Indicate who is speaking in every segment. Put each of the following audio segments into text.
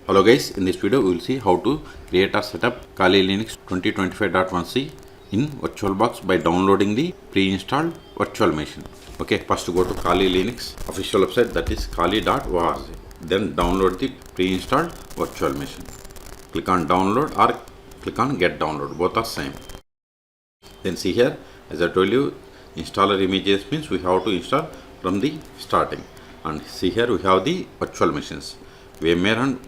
Speaker 1: Hello guys, in this video we will see how to create or set up Kali Linux 2025.1c in VirtualBox by downloading the pre-installed virtual machine. Okay, first go to Kali Linux official website, that is kali.org. Then download the pre-installed virtual machine. Click on download or click on get download, both are same. Then see here, as I told you, installer images means we have to install from the starting. And see here we have the virtual machines, VMware and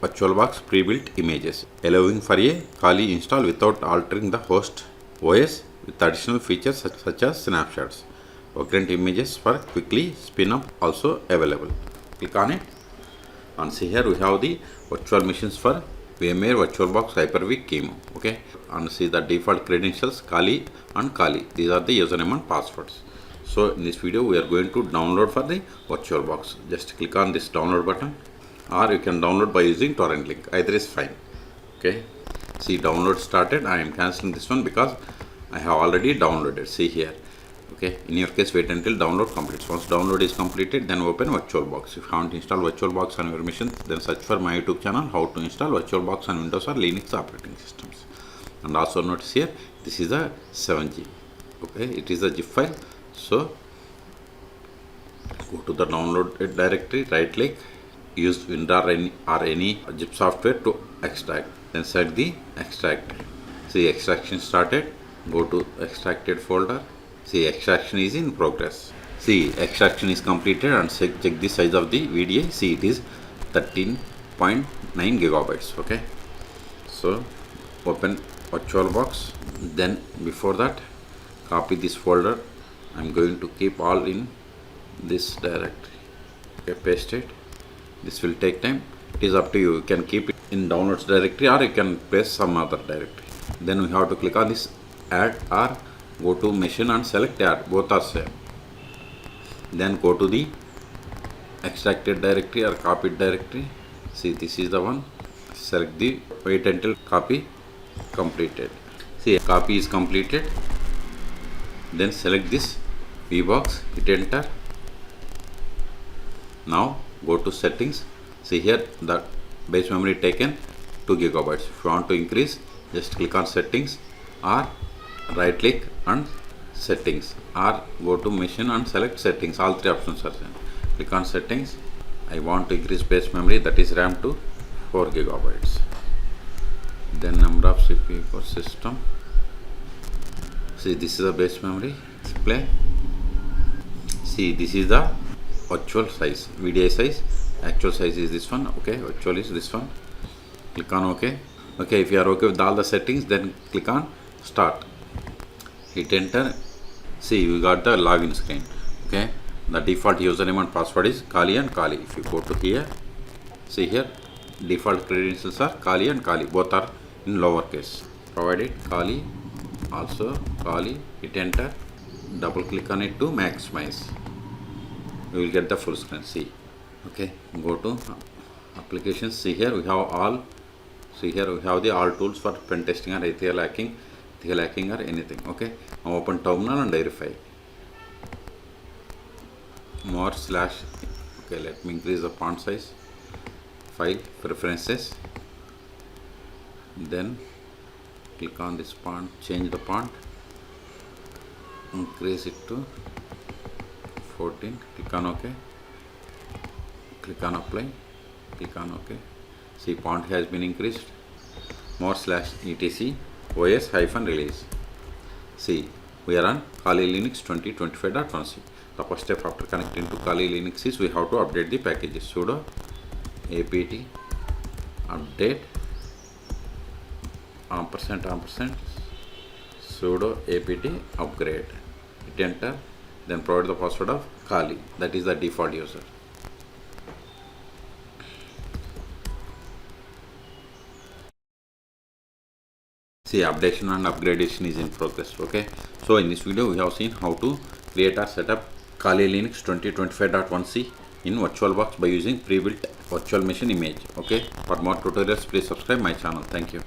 Speaker 1: VirtualBox pre-built images, allowing for a Kali install without altering the host OS with additional features such as snapshots. Vagrant images for quickly spin up also available. Click on it and see here we have the virtual machines for VMware VirtualBox Hyper-V QEMU. Okay, and see the default credentials Kali and Kali. These are the username and passwords. So in this video we are going to download for the VirtualBox. Just click on this download button, or you can download by using torrent link, either is fine. Okay, see download started. I am cancelling this one because I have already downloaded. See here. Okay, in your case wait until download completes. Once download is completed, then open VirtualBox. If you haven't installed VirtualBox on your machine, then search for my YouTube channel how to install VirtualBox on Windows or Linux operating systems. And also notice here, this is a 7G. Okay, it is a zip file. So go to the downloaded directory, right click, use WinRAR or any zip software to extract. Then select the extract. See extraction started. Go to extracted folder. See extraction is in progress. See extraction is completed and check the size of the VDA. See it is 13.9 gigabytes. Okay. So open VirtualBox. Then before that, copy this folder. I'm going to keep all in this directory. Okay, paste it. This will take time. It is up to you. You can keep it in downloads directory or you can paste some other directory. Then we have to click on this add or go to machine and select add. Both are same. Then go to the extracted directory or copied directory. See this is the one. Select the, wait until copy completed. See copy is completed. Then select this VBox, hit enter. Now go to settings. See here the base memory taken 2 gigabytes. If you want to increase, just click on settings or right click and settings, or go to machine and select settings. All three options are same. Click on settings. I want to increase base memory, that is RAM, to 4 gigabytes. Then number of CPU per system. See this is the base memory. Display. See this is the virtual size, VDI size. Actual size is this one. Okay, virtual is this one. Click on OK. Okay, if you are okay with all the settings, then click on start. Hit enter. See we got the login screen. Okay, the default username and password is Kali and Kali. If you go to here, see here default credentials are Kali and Kali. Both are in lowercase. Provided Kali, also Kali. Hit enter. Double click on it to maximize. You will get the full screen. See. Okay, go to applications. See here we have all. See here we have the all tools for pen testing or ethical hacking or anything. Okay, now open terminal and verify. More slash. Okay, let me increase the font size. File preferences. Then click on this font, change the font, increase it to 14. Click on OK. Click on apply. Click on OK. See font has been increased. More slash etc OS hyphen release. See we are on Kali Linux 2025.1c. The first step after connecting to Kali Linux is we have to update the packages. Sudo apt update ampersand sudo apt upgrade. Hit enter. Then provide the password of Kali, that is the default user. See updation and upgradation is in progress. Okay, so in this video we have seen how to create or set up Kali Linux 2025.1c in VirtualBox by using pre-built virtual machine image. Okay, for more tutorials please subscribe my channel. Thank you.